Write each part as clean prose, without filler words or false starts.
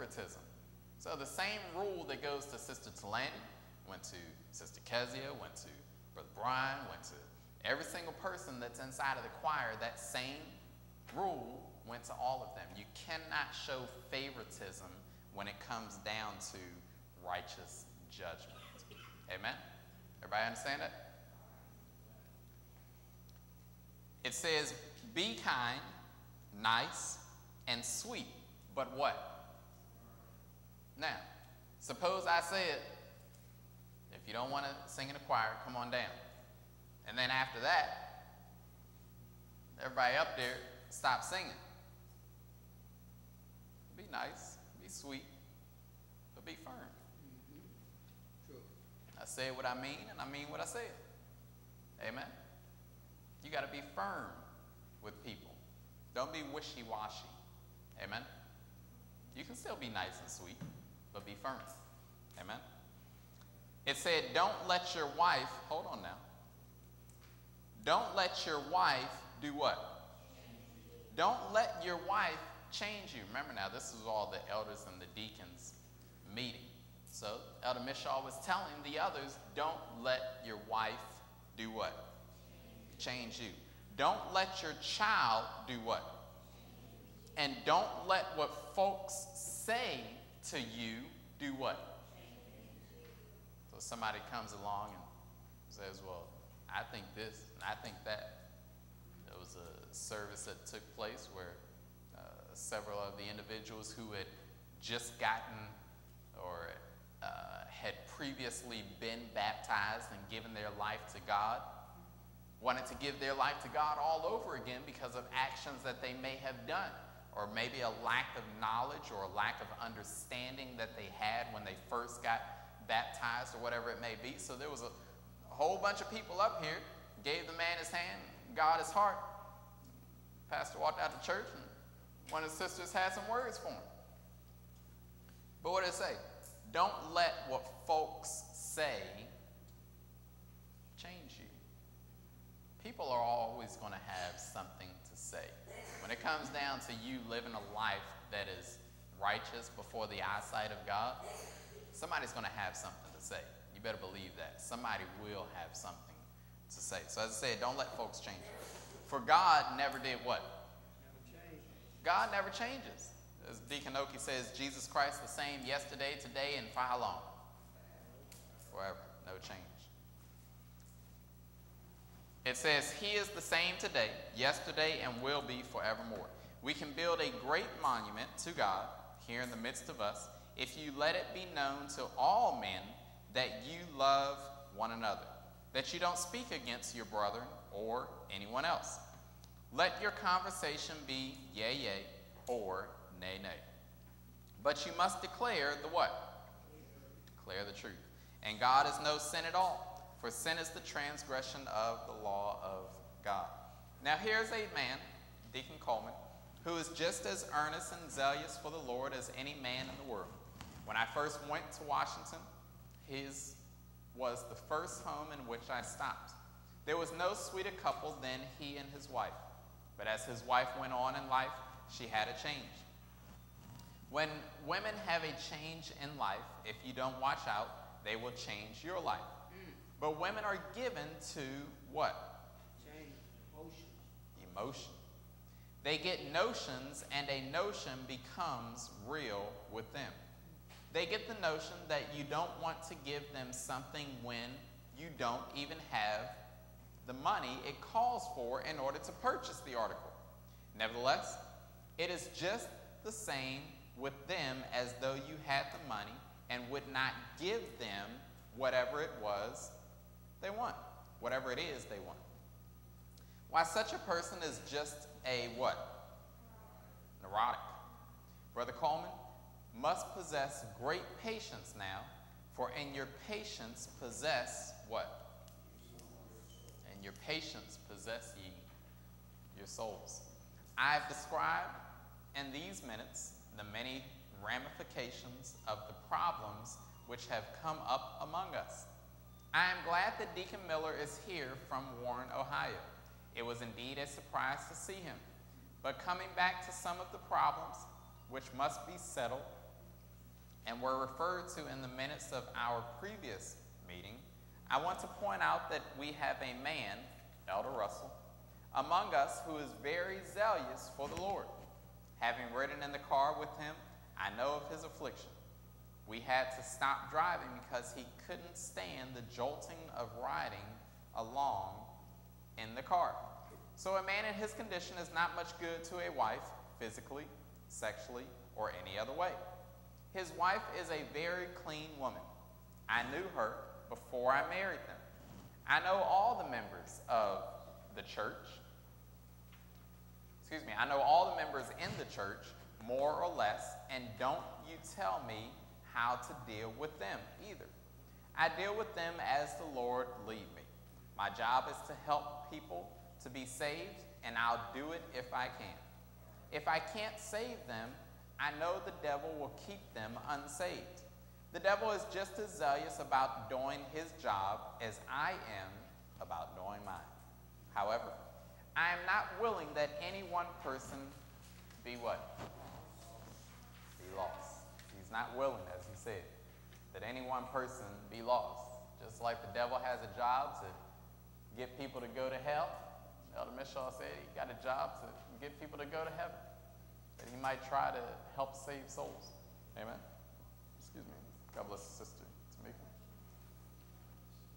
favoritism. So the same rule that goes to Sister Talani, went to Sister Kezia, went to Brother Brian, went to every single person that's inside of the choir, that same rule went to all of them. You cannot show favoritism when it comes down to righteous judgment. Amen? Everybody understand that? It says, be kind, nice, and sweet, but what? Now, suppose I said, if you don't want to sing in the choir, come on down. And then after that, everybody up there stop singing. Be nice, be sweet, but be firm. True. I said what I mean, and I mean what I said. Amen? You got to be firm with people. Don't be wishy-washy. Amen? You can still be nice and sweet, but be firm. Amen? It said, don't let your wife, hold on now. Don't let your wife do what? Don't let your wife change you. Remember now, this is all the elders and the deacons meeting. So Elder Mishaw was telling the others, don't let your wife do what? Change you. Don't let your child do what? And don't let what folks say to you do what? So somebody comes along and says, well, I think this and I think that. There was a service that took place where several of the individuals who had just gotten or had previously been baptized and given their life to God wanted to give their life to God all over again because of actions that they may have done, or maybe a lack of knowledge or a lack of understanding that they had when they first got baptized or whatever it may be. So there was a whole bunch of people up here, gave the man his hand, God his heart. Pastor walked out to church and one of the sisters had some words for him. But what did it say? Don't let what folks say change you. People are always going to have something to say. When it comes down to you living a life that is righteous before the eyesight of God, somebody's going to have something to say. You better believe that. Somebody will have something to say. So as I said, don't let folks change you. For God never did what? Never changed. God never changes. As Deacon Oki says, Jesus Christ the same yesterday, today, and for how long? Forever. No change. It says, he is the same today, yesterday, and will be forevermore. We can build a great monument to God here in the midst of us if you let it be known to all men that you love one another, that you don't speak against your brother or anyone else. Let your conversation be yea, yea, or nay, nay. But you must declare the what? Declare the truth. And God is no sin at all, for sin is the transgression of the law of God. Now here's a man, Deacon Coleman, who is just as earnest and zealous for the Lord as any man in the world. When I first went to Washington, his was the first home in which I stopped. There was no sweeter couple than he and his wife. But as his wife went on in life, she had a change. When women have a change in life, if you don't watch out, they will change your life. But women are given to what? Change. Emotion. Emotion. They get notions, and a notion becomes real with them. They get the notion that you don't want to give them something when you don't even have the money it calls for in order to purchase the article. Nevertheless, it is just the same with them as though you had the money and would not give them whatever it was they want, whatever it is they want. Why, such a person is just a what? Neurotic. Brother Coleman must possess great patience now, for in your patience possess what? And your patience possess ye your souls. I have described in these minutes the many ramifications of the problems which have come up among us. I am glad that Deacon Miller is here from Warren, Ohio. It was indeed a surprise to see him. But coming back to some of the problems which must be settled, and were referred to in the minutes of our previous meeting, I want to point out that we have a man, Elder Russell, among us who is very zealous for the Lord. Having ridden in the car with him, I know of his affliction. We had to stop driving because he couldn't stand the jolting of riding along in the car. So a man in his condition is not much good to a wife, physically, sexually, or any other way. His wife is a very clean woman. I knew her before I married them. I know all the members of the church. I know all the members in the church, more or less, and don't you tell me how to deal with them either. I deal with them as the Lord lead me. My job is to help people to be saved, and I'll do it if I can. If I can't save them, I know the devil will keep them unsaved. The devil is just as zealous about doing his job as I am about doing mine. However, I am not willing that any one person be what? Be lost. He's not willing, as he said, that any one person be lost. Just like the devil has a job to get people to go to hell, Elder Mishaw said he got a job to get people to go to heaven, that he might try to help save souls. Amen? Excuse me. God bless the sister. Tamika.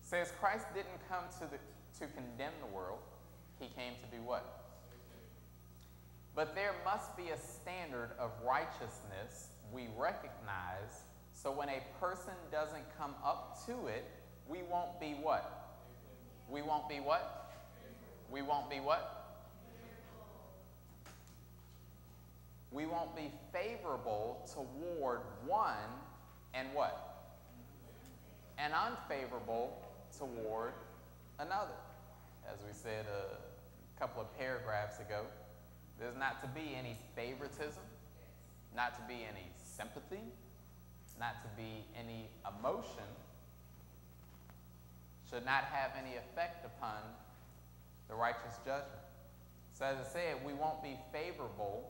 Says Christ didn't come to condemn the world. He came to do what? But there must be a standard of righteousness we recognize, so when a person doesn't come up to it, we won't be what? We won't be what? We won't be what? We won't be favorable toward one and what? And unfavorable toward another. As we said a couple of paragraphs ago, there's not to be any favoritism, not to be any sympathy, not to be any emotion, should not have any effect upon the righteous judgment. So as I said, we won't be favorable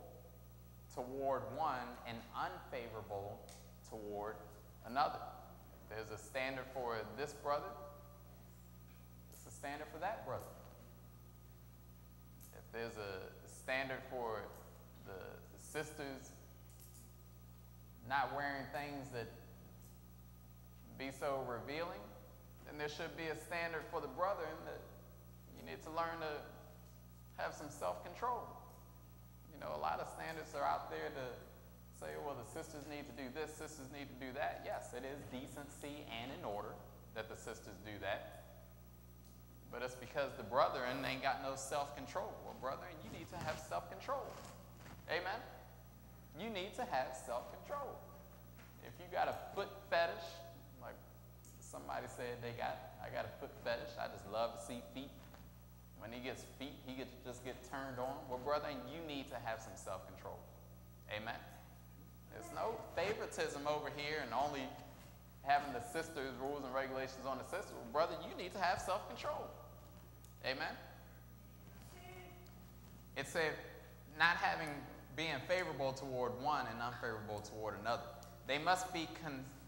toward one and unfavorable toward another. If there's a standard for this brother, it's a standard for that brother. If there's a standard for the sisters not wearing things that be so revealing, then there should be a standard for the brother in that you need to learn to have some self-control. You know, a lot of standards are out there to say, well, the sisters need to do this, sisters need to do that. Yes, it is decency and in order that the sisters do that. But it's because the brethren ain't got no self-control. Well, brethren, you need to have self-control. Amen? You need to have self-control. If you got a foot fetish, like somebody said I got a foot fetish, I just love to see feet. When he gets feet, he gets just get turned on. Well, brethren, you need to have some self-control. Amen? There's no favoritism over here and only having the sisters' rules and regulations on the sisters. Well, brother, you need to have self-control. Amen? It said being favorable toward one and unfavorable toward another. They must be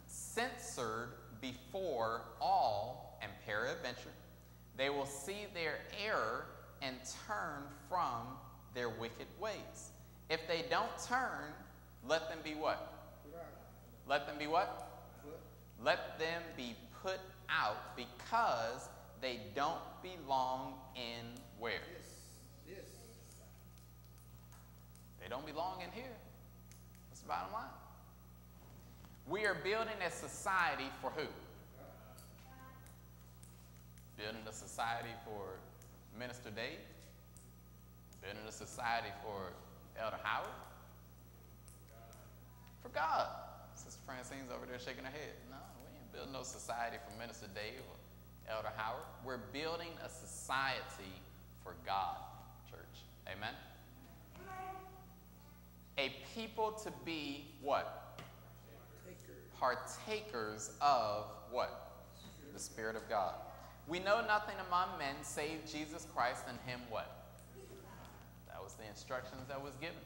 censored before all, and peradventure, they will see their error and turn from their wicked ways. If they don't turn, let them be what? Let them be what? Let them be put out because they don't belong in where? This. They don't belong in here. That's the bottom line. We are building a society for who? Building a society for Minister Dave? Building a society for Elder Howard? For God. Sister Francine's over there shaking her head. No, we ain't building no society for Minister Dave or Elder Howard. We're building a society for God, church. Amen? A people to be what? Partakers of what? The Spirit of God. We know nothing among men save Jesus Christ and him what? That was the instructions that was given.